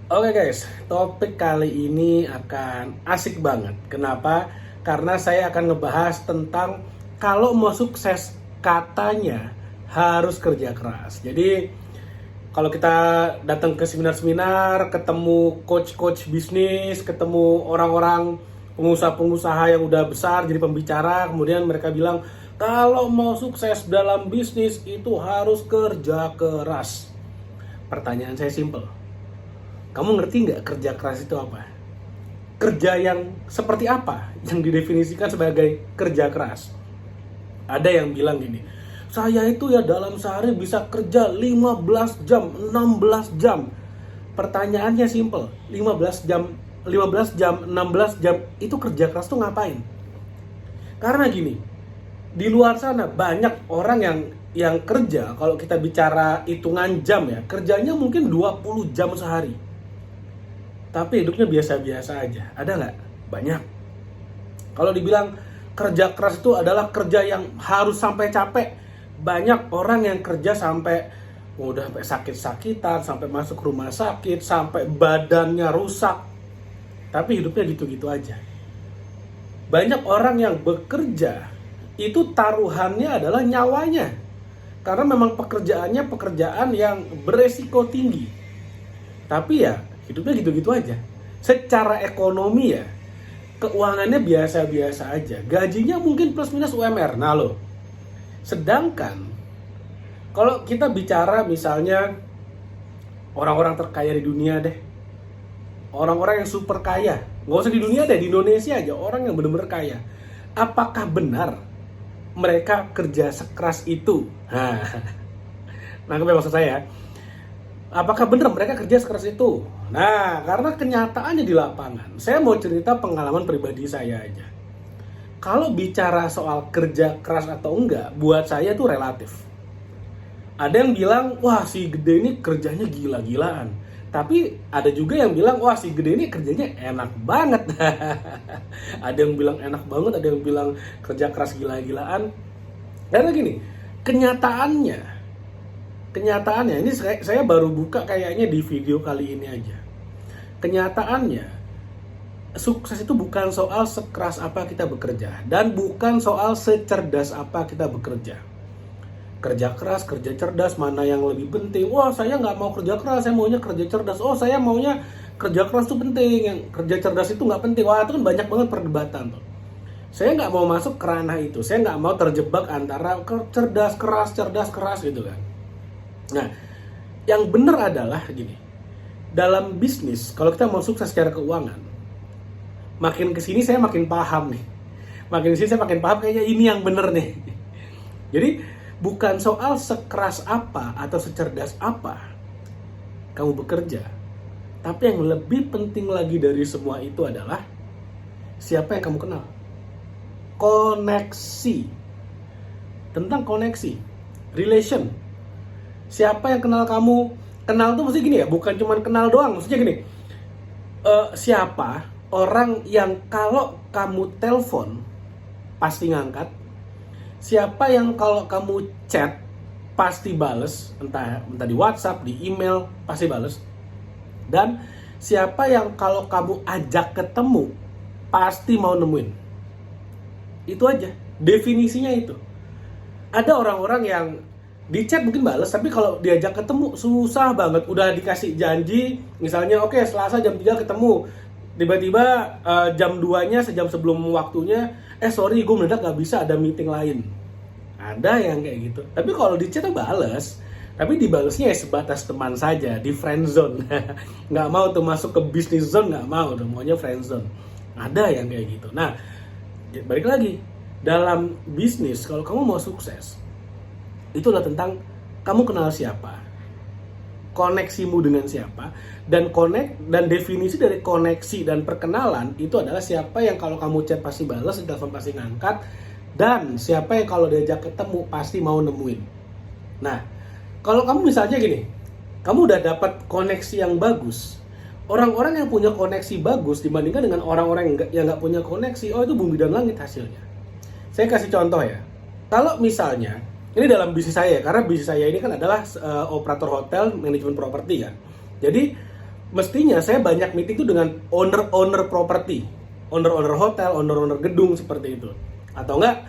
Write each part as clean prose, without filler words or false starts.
Oke guys, topik kali ini akan asik banget. Kenapa? Karena saya akan ngebahas tentang kalau mau sukses katanya harus kerja keras. Jadi kalau kita datang ke seminar-seminar, ketemu coach-coach bisnis, ketemu orang-orang pengusaha-pengusaha yang udah besar jadi pembicara, kemudian mereka bilang kalau mau sukses dalam bisnis itu harus kerja keras. Pertanyaan saya simple. Kamu ngerti nggak kerja keras itu apa? Kerja yang seperti apa yang didefinisikan sebagai kerja keras? Ada yang bilang gini, saya itu ya dalam sehari bisa kerja 15 jam, 16 jam. Pertanyaannya simple, 15 jam, 16 jam itu kerja keras tuh ngapain? Karena gini, di luar sana banyak orang yang kerja, kalau kita bicara hitungan jam ya, kerjanya mungkin 20 jam sehari. Tapi hidupnya biasa-biasa aja. Ada nggak? Banyak. Kalau dibilang kerja keras itu adalah kerja yang harus sampai capek. Banyak orang yang kerja sampai udah sampai sakit-sakitan, sampai masuk rumah sakit, sampai badannya rusak. Tapi hidupnya gitu-gitu aja. Banyak orang yang bekerja itu taruhannya adalah nyawanya. Karena memang pekerjaannya pekerjaan yang beresiko tinggi. Tapi ya hidupnya gitu-gitu aja. Secara ekonomi ya, keuangannya biasa-biasa aja. Gajinya mungkin plus minus UMR. Nah loh, sedangkan kalau kita bicara misalnya orang-orang terkaya di dunia deh, orang-orang yang super kaya, nggak usah di dunia deh, di Indonesia aja, orang yang benar-benar kaya. Apakah benar mereka kerja sekeras itu? Nah, maksud saya, apakah benar mereka kerja sekeras itu? Nah, karena kenyataannya di lapangan, saya mau cerita pengalaman pribadi saya aja. Kalau bicara soal kerja keras atau enggak, buat saya tuh relatif. Ada yang bilang, wah si gede ini kerjanya gila-gilaan. Tapi ada juga yang bilang, wah si gede ini kerjanya enak banget. Ada yang bilang enak banget, ada yang bilang kerja keras gila-gilaan. Karena gini, kenyataannya ini saya baru buka kayaknya di video kali ini aja. Kenyataannya sukses itu bukan soal sekeras apa kita bekerja dan bukan soal secerdas apa kita bekerja. Kerja keras, kerja cerdas, mana yang lebih penting? Wah, saya nggak mau kerja keras, saya maunya kerja cerdas. Oh, saya maunya kerja keras itu penting, yang kerja cerdas itu nggak penting. Wah, itu kan banyak banget perdebatan tuh. Saya nggak mau masuk ke ranah itu. Saya nggak mau terjebak antara cerdas keras gitu kan. Nah, yang benar adalah gini. Dalam bisnis, kalau kita mau sukses secara keuangan, makin kesini saya makin paham nih. Makin kesini saya makin paham kayaknya ini yang benar nih. Jadi, bukan soal sekeras apa atau secerdas apa kamu bekerja. Tapi yang lebih penting lagi dari semua itu adalah siapa yang kamu kenal. Koneksi. Tentang koneksi. Relation. Siapa yang kenal kamu? Kenal tuh mesti gini ya, bukan cuma kenal doang. Maksudnya gini, siapa orang yang kalau kamu telepon pasti ngangkat, siapa yang kalau kamu chat pasti bales, entah di WhatsApp, di email pasti bales, dan siapa yang kalau kamu ajak ketemu pasti mau nemuin. Itu aja, definisinya itu. Ada orang-orang yang di chat mungkin bales, tapi kalau diajak ketemu susah banget. Udah dikasih janji, misalnya oke, Selasa jam 3 ketemu, tiba-tiba jam 2-nya sejam sebelum waktunya, sorry gue mendadak gak bisa, ada meeting lain. Ada yang kayak gitu. Tapi kalau di chat bales, tapi dibalesnya ya sebatas teman saja, di friend zone. Nggak mau tuh masuk ke business zone, nggak mau, udah maunya friend zone. Ada yang kayak gitu. Nah, balik lagi, dalam bisnis kalau kamu mau sukses, itulah tentang kamu kenal siapa, koneksimu dengan siapa, dan definisi dari koneksi dan perkenalan itu adalah siapa yang kalau kamu chat pasti balas, telepon pasti ngangkat, dan siapa yang kalau diajak ketemu pasti mau nemuin. Nah, kalau kamu misalnya gini, kamu udah dapat koneksi yang bagus, orang-orang yang punya koneksi bagus dibandingkan dengan orang-orang yang nggak punya koneksi, oh itu bumi dan langit hasilnya. Saya kasih contoh ya, kalau misalnya ini dalam bisnis saya, karena bisnis saya ini kan adalah operator hotel manajemen properti kan. Jadi Mestinya saya banyak meeting itu dengan owner-owner properti, owner-owner hotel, owner-owner gedung seperti itu. Atau enggak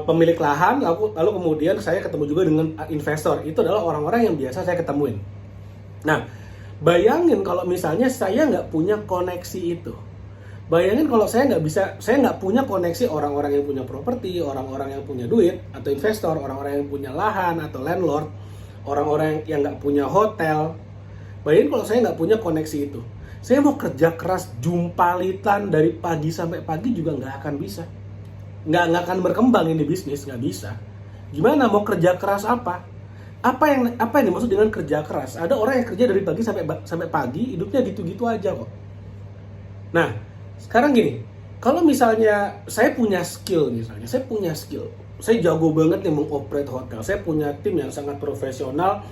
pemilik lahan, lalu kemudian saya ketemu juga dengan investor. Itu adalah orang-orang yang biasa saya ketemuin. Nah, bayangin kalau misalnya saya nggak punya koneksi itu. Bayangin kalau saya nggak punya koneksi orang-orang yang punya properti, orang-orang yang punya duit, atau investor, orang-orang yang punya lahan, atau landlord, orang-orang yang nggak punya hotel. Bayangin kalau saya nggak punya koneksi itu. Saya mau kerja keras jumpalitan dari pagi sampai pagi juga nggak akan bisa. Nggak akan berkembang ini bisnis, nggak bisa. Gimana mau kerja keras apa? Apa yang dimaksud dengan kerja keras? Ada orang yang kerja dari pagi sampai pagi, hidupnya gitu-gitu aja kok. Nah, sekarang gini, kalau misalnya saya punya skill, saya jago banget nih mengoperate hotel, saya punya tim yang sangat profesional,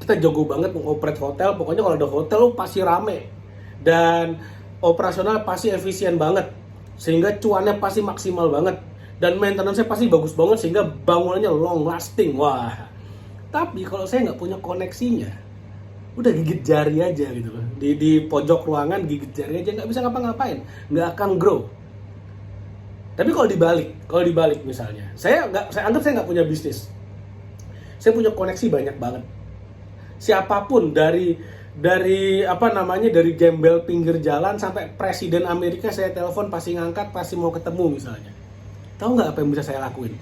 kita jago banget mengoperate hotel, pokoknya kalau ada hotel pasti rame, dan operasional pasti efisien banget, sehingga cuannya pasti maksimal banget, dan maintenance-nya pasti bagus banget, sehingga bangunannya long lasting, wah. Tapi kalau saya nggak punya koneksinya, udah gigit jari aja gitu loh. Di pojok ruangan gigit jari aja, nggak bisa ngapa-ngapain, nggak akan grow. Tapi kalau dibalik misalnya, saya anggap saya nggak punya bisnis. Saya punya koneksi banyak banget. Siapapun dari gembel pinggir jalan sampai presiden Amerika saya telepon pasti ngangkat, pasti mau ketemu misalnya. Tahu nggak apa yang bisa saya lakuin?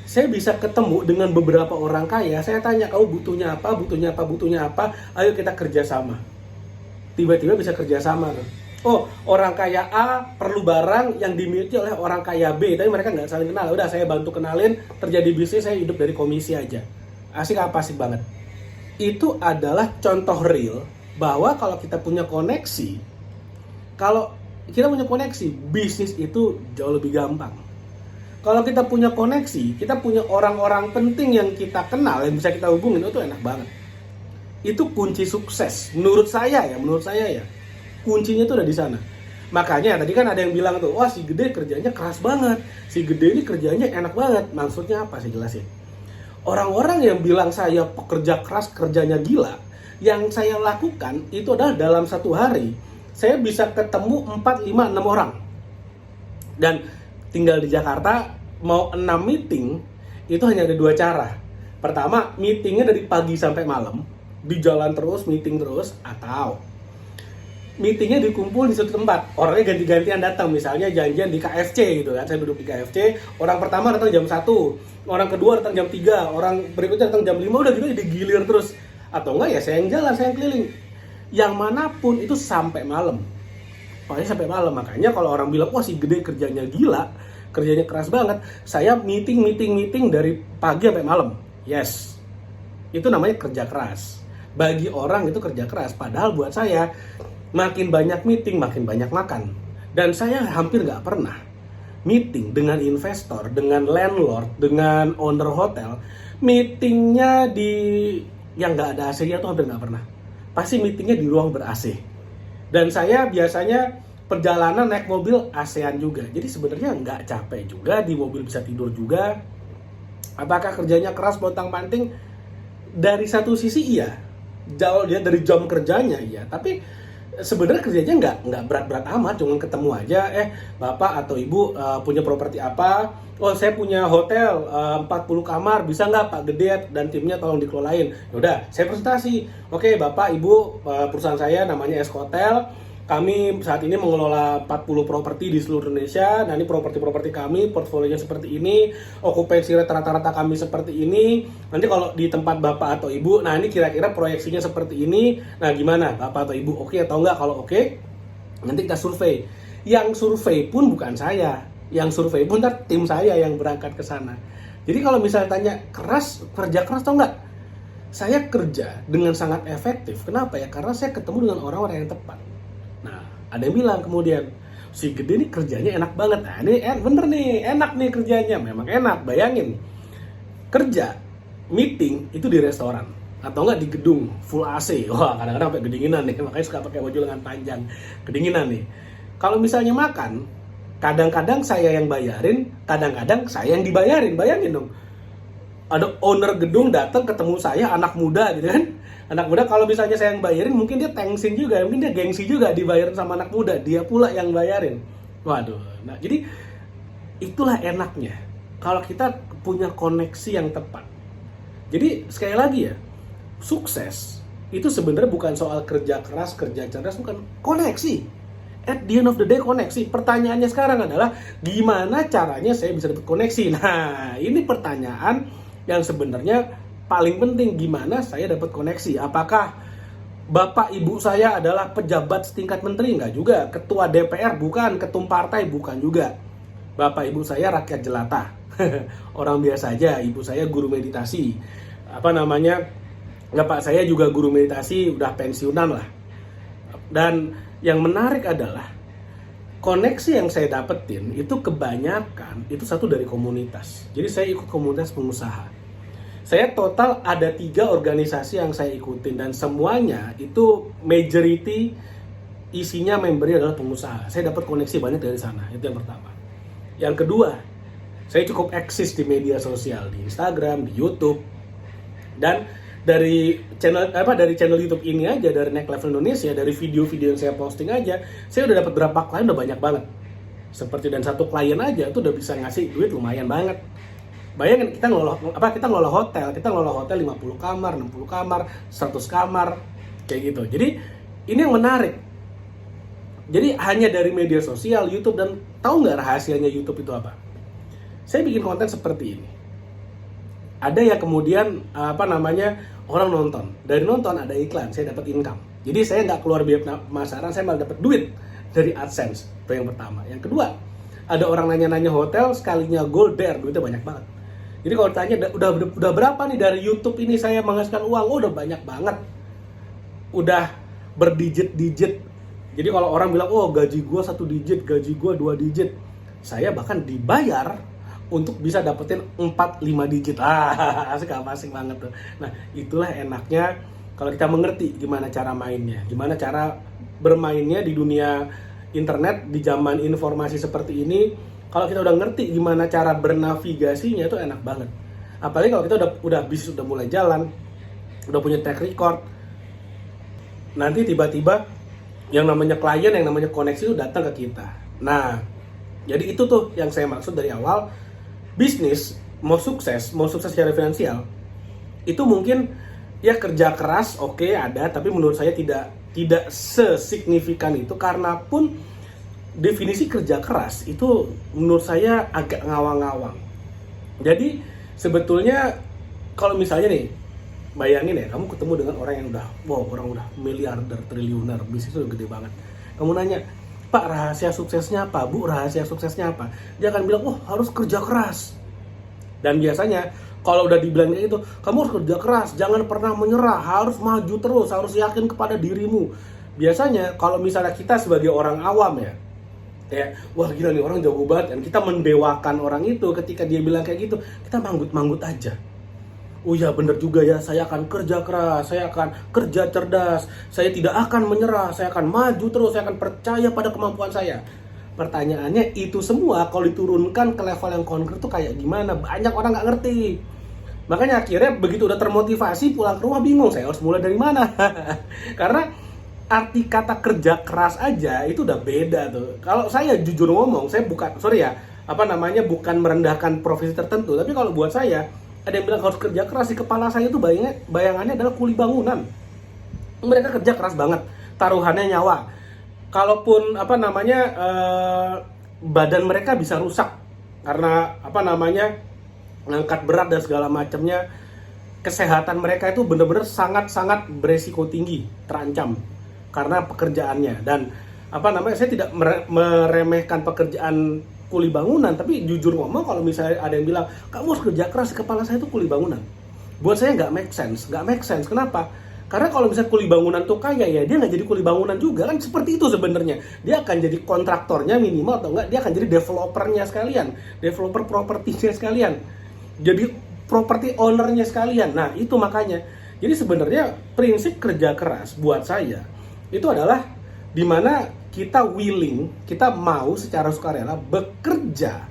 Saya bisa ketemu dengan beberapa orang kaya, saya tanya, kamu butuhnya apa, ayo kita kerjasama. Tiba-tiba bisa kerjasama. Oh, orang kaya A perlu barang yang dimiliki oleh orang kaya B, tapi mereka nggak saling kenal. Udah, saya bantu kenalin, terjadi bisnis, saya hidup dari komisi aja. Asik banget. Itu adalah contoh real, bahwa kalau kita punya koneksi, bisnis itu jauh lebih gampang. Kalau kita punya koneksi, kita punya orang-orang penting yang kita kenal, yang bisa kita hubungin, itu enak banget. Itu kunci sukses, menurut saya ya. Kuncinya itu ada di sana. Makanya tadi kan ada yang bilang tuh, wah si Gede kerjanya keras banget, si Gede ini kerjanya enak banget. Maksudnya apa sih, jelasin. Orang-orang yang bilang saya pekerja keras, kerjanya gila, yang saya lakukan itu adalah dalam satu hari, saya bisa ketemu 4, 5, 6 orang. Dan tinggal di Jakarta, mau 6 meeting, itu hanya ada 2 cara. Pertama, meetingnya dari pagi sampai malam, di jalan terus, meeting terus, atau meetingnya dikumpul di satu tempat, orangnya ganti-gantian datang, misalnya janjian di KFC gitu kan, saya duduk di KFC, orang pertama datang jam 1, orang kedua datang jam 3, orang berikutnya datang jam 5, udah gitu digilir terus. Atau enggak ya saya yang jalan, saya yang keliling. Yang manapun itu sampai malam. Pokoknya sampai malam. Makanya kalau orang bilang, wah si Gede kerjanya gila, kerjanya keras banget, saya meeting dari pagi sampai malam. Yes, itu namanya kerja keras. Bagi orang itu kerja keras. Padahal buat saya, makin banyak meeting, makin banyak makan. Dan saya hampir nggak pernah meeting dengan investor, dengan landlord, dengan owner hotel, meetingnya yang nggak ada AC-nya tuh hampir nggak pernah. Pasti meetingnya di ruang ber-AC. Dan saya biasanya perjalanan naik mobil ASEAN juga. Jadi sebenarnya nggak capek juga, di mobil bisa tidur juga. Apakah kerjanya keras pontang-panting? Dari satu sisi iya. Jauh dia dari jam kerjanya iya. Tapi sebenarnya kerjanya nggak berat-berat amat, cuma ketemu aja. Bapak atau ibu punya properti apa? Oh saya punya hotel 40 kamar, bisa nggak Pak Gede dan timnya tolong dikelolain. Yaudah, saya presentasi. Oke Bapak, Ibu, perusahaan saya namanya S Hotel. Kami saat ini mengelola 40 properti di seluruh Indonesia. Nah ini properti-properti kami, portfolionya seperti ini, okupansi rata-rata kami seperti ini. Nanti kalau di tempat Bapak atau Ibu, nah ini kira-kira proyeksinya seperti ini. Nah gimana Bapak atau Ibu, oke atau enggak? Kalau oke, nanti kita survei. Yang survei pun bukan saya. Yang survei pun tim saya yang berangkat ke sana. Jadi kalau misalnya tanya kerja keras atau enggak? Saya kerja dengan sangat efektif. Kenapa ya? Karena saya ketemu dengan orang-orang yang tepat. Nah, ada yang bilang kemudian, si Gede ini kerjanya enak banget. Nah, ini bener nih, enak nih kerjanya. Memang enak, bayangin. Kerja, meeting, itu di restoran. Atau enggak di gedung, full AC. Wah, kadang-kadang sampai kedinginan nih. Makanya suka pakai baju lengan panjang. Kedinginan nih. Kalau misalnya makan, kadang-kadang saya yang bayarin, kadang-kadang saya yang dibayarin. Bayangin dong. ada owner gedung datang ketemu saya, anak muda gitu kan. Anak muda kalau misalnya saya yang bayarin, mungkin dia thanksin juga, mungkin dia gengsi juga dibayarin sama anak muda, dia pula yang bayarin. Waduh, nah jadi itulah enaknya kalau kita punya koneksi yang tepat. Jadi sekali lagi ya, sukses itu sebenarnya bukan soal kerja keras, kerja cerdas, bukan, koneksi. At the end of the day, koneksi. Pertanyaannya sekarang adalah gimana caranya saya bisa dapat koneksi. Nah, ini pertanyaan yang sebenarnya paling penting, gimana saya dapat koneksi. Apakah bapak ibu saya adalah pejabat setingkat menteri? Enggak juga. Ketua DPR? Bukan. Ketum partai? Bukan juga. Bapak ibu saya rakyat jelata. Orang biasa aja. Ibu saya guru meditasi. Bapak saya juga guru meditasi, udah pensiunan lah. Dan yang menarik adalah koneksi yang saya dapetin itu kebanyakan itu satu dari komunitas. Jadi saya ikut komunitas pengusaha. Saya total ada 3 organisasi yang saya ikutin dan semuanya itu majority isinya membernya adalah pengusaha. Saya dapat koneksi banyak dari sana, itu yang pertama. Yang kedua, saya cukup eksis di media sosial, di Instagram, di YouTube. Dan dari channel YouTube ini aja, dari Next Level Indonesia, dari video-video yang saya posting aja, saya udah dapat berapa klien, udah banyak banget. Seperti dan satu klien aja tuh udah bisa ngasih duit lumayan banget. Bayangin kita ngelola hotel 50 kamar, 60 kamar, 100 kamar kayak gitu. Jadi ini yang menarik. Jadi hanya dari media sosial, YouTube, dan tahu nggak rahasianya YouTube itu apa? Saya bikin konten seperti ini. Ada ya kemudian orang nonton. Dari nonton ada iklan, saya dapat income. Jadi saya nggak keluar biaya pemasaran, saya malah dapat duit dari AdSense. Itu yang pertama. Yang kedua, ada orang nanya-nanya hotel, sekalinya gold there, duitnya banyak banget. Jadi kalau tanya udah berapa nih dari YouTube ini saya menghasilkan uang? Oh, udah banyak banget. Udah berdigit-digit. Jadi kalau orang bilang, oh gaji gua 1 digit, gaji gua 2 digit. Saya bahkan dibayar untuk bisa dapetin 4-5 digit. Asik banget tuh. Nah, itulah enaknya kalau kita mengerti gimana cara mainnya. Gimana cara bermainnya di dunia internet, di zaman informasi seperti ini. Kalau kita udah ngerti gimana cara bernavigasinya, itu enak banget. Apalagi kalau kita udah bisnis udah mulai jalan, udah punya track record. Nanti tiba-tiba yang namanya klien, yang namanya koneksi itu datang ke kita. Nah, jadi itu tuh yang saya maksud dari awal. Bisnis mau sukses secara finansial, itu mungkin ya kerja keras oke, ada, tapi menurut saya tidak sesignifikan itu, karena pun definisi kerja keras itu menurut saya agak ngawang-ngawang. Jadi sebetulnya kalau misalnya nih, bayangin ya, kamu ketemu dengan orang yang udah miliarder, triliuner, bisnis itu gede banget. Kamu nanya, Pak, rahasia suksesnya apa? Bu, rahasia suksesnya apa? Dia akan bilang, harus kerja keras. Dan biasanya kalau udah dibilang kayak gitu, kamu harus kerja keras, jangan pernah menyerah, harus maju terus, harus yakin kepada dirimu. Biasanya kalau misalnya kita sebagai orang awam ya, kayak, wah gila nih orang jago banget, dan kita mendewakan orang itu. Ketika dia bilang kayak gitu, kita manggut-manggut aja. Oh ya bener juga ya, saya akan kerja keras, saya akan kerja cerdas, saya tidak akan menyerah, saya akan maju terus, saya akan percaya pada kemampuan saya. Pertanyaannya, itu semua kalau diturunkan ke level yang konkret tuh kayak gimana? Banyak orang nggak ngerti. Makanya akhirnya begitu udah termotivasi, pulang ke rumah bingung, saya harus mulai dari mana? Karena arti kata kerja keras aja itu udah beda tuh. Kalau saya jujur ngomong, saya bukan merendahkan profesi tertentu, tapi kalau buat saya, ada yang bilang harus kerja keras, di kepala saya itu bayangannya adalah kuli bangunan. Mereka kerja keras banget, taruhannya nyawa. Kalaupun badan mereka bisa rusak karena ngangkat berat dan segala macamnya, kesehatan mereka itu benar-benar sangat-sangat beresiko tinggi, terancam karena pekerjaannya. Dan saya tidak meremehkan pekerjaan kuli bangunan, tapi jujur ngomong, kalau misalnya ada yang bilang kamu harus kerja keras, di kepala saya itu kuli bangunan. Buat saya nggak make sense. Kenapa? Karena kalau misalnya kuli bangunan tuh kaya, ya dia nggak jadi kuli bangunan juga, kan seperti itu sebenarnya. Dia akan jadi kontraktornya minimal, atau enggak dia akan jadi developernya sekalian, developer propertinya sekalian, jadi property ownernya sekalian. Nah itu makanya, jadi sebenarnya prinsip kerja keras buat saya itu adalah dimana kita willing, kita mau secara sukarela bekerja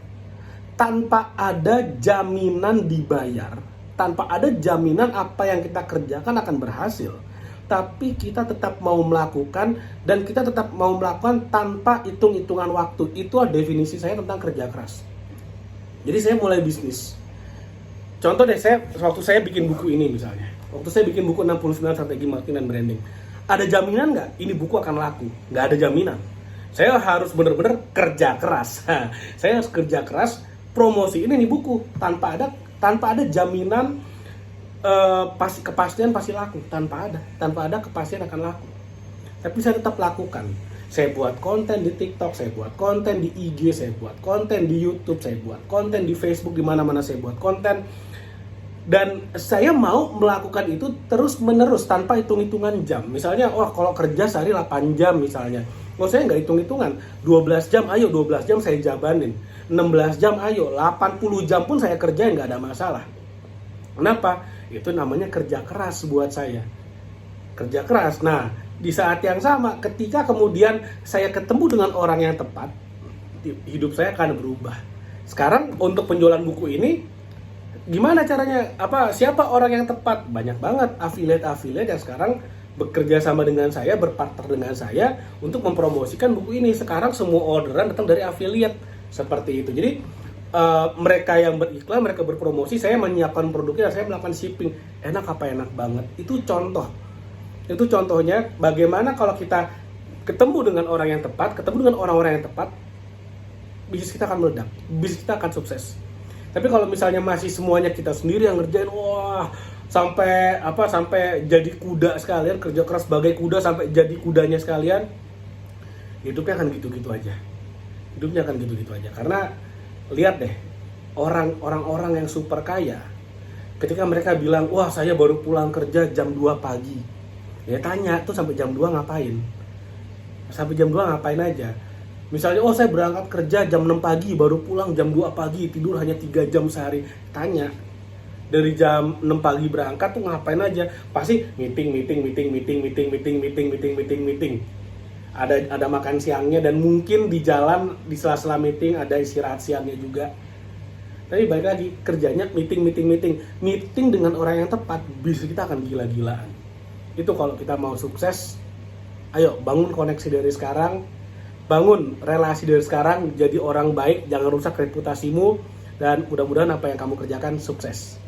tanpa ada jaminan dibayar tanpa ada jaminan apa yang kita kerjakan akan berhasil. Tapi kita tetap mau melakukan, dan kita tetap mau melakukan tanpa hitung-hitungan waktu. Itu adalah definisi saya tentang kerja keras. Jadi saya mulai bisnis. Contoh deh, waktu saya bikin buku ini misalnya. Waktu saya bikin buku 69 strategi marketing dan branding. Ada jaminan nggak ini buku akan laku? Nggak ada jaminan. Saya harus benar-benar kerja keras. Saya harus kerja keras promosi ini nih buku tanpa ada jaminan kepastian pasti laku, tanpa ada kepastian akan laku. Tapi saya tetap lakukan. Saya buat konten di TikTok, saya buat konten di IG, saya buat konten di YouTube, saya buat konten di Facebook, di mana-mana saya buat konten. Dan saya mau melakukan itu terus menerus tanpa hitung-hitungan jam. Misalnya, kalau kerja sehari 8 jam misalnya. Saya nggak hitung-hitungan. 12 jam, ayo 12 jam saya jabanin. 16 jam, ayo 80 jam pun saya kerjain, nggak ada masalah. Kenapa? Itu namanya kerja keras buat saya. Kerja keras. Nah, di saat yang sama, ketika kemudian saya ketemu dengan orang yang tepat, hidup saya akan berubah. Sekarang untuk penjualan buku ini, gimana caranya? Siapa orang yang tepat? Banyak banget affiliate yang sekarang bekerja sama dengan saya, berpartner dengan saya untuk mempromosikan buku ini. Sekarang semua orderan datang dari affiliate seperti itu. Jadi mereka yang beriklan, mereka berpromosi, saya menyiapkan produknya, saya melakukan shipping. Enak banget. Itu contohnya bagaimana kalau kita ketemu dengan orang yang tepat, ketemu dengan orang-orang yang tepat, bisnis kita akan meledak, bisnis kita akan sukses. Tapi kalau misalnya masih semuanya kita sendiri yang ngerjain, sampai jadi kuda sekalian, kerja keras sebagai kuda sampai jadi kudanya sekalian, hidupnya akan gitu-gitu aja. Karena lihat deh, orang-orang yang super kaya, ketika mereka bilang, saya baru pulang kerja jam 2 pagi. Ya tanya, tuh sampai jam 2 ngapain? Sampai jam 2 ngapain aja? Misalnya, saya berangkat kerja jam 6 pagi, baru pulang jam 2 pagi, tidur hanya 3 jam sehari. Tanya, dari jam 6 pagi berangkat tuh ngapain aja? Pasti meeting. Ada makan siangnya, dan mungkin di jalan, di sela-sela meeting ada istirahat siangnya juga. Tapi balik lagi, kerjanya meeting. Meeting dengan orang yang tepat, bisnis kita akan gila-gilaan. Itu kalau kita mau sukses, ayo bangun koneksi dari sekarang, bangun relasi dari sekarang, jadi orang baik, jangan rusak reputasimu, dan mudah-mudahan apa yang kamu kerjakan sukses.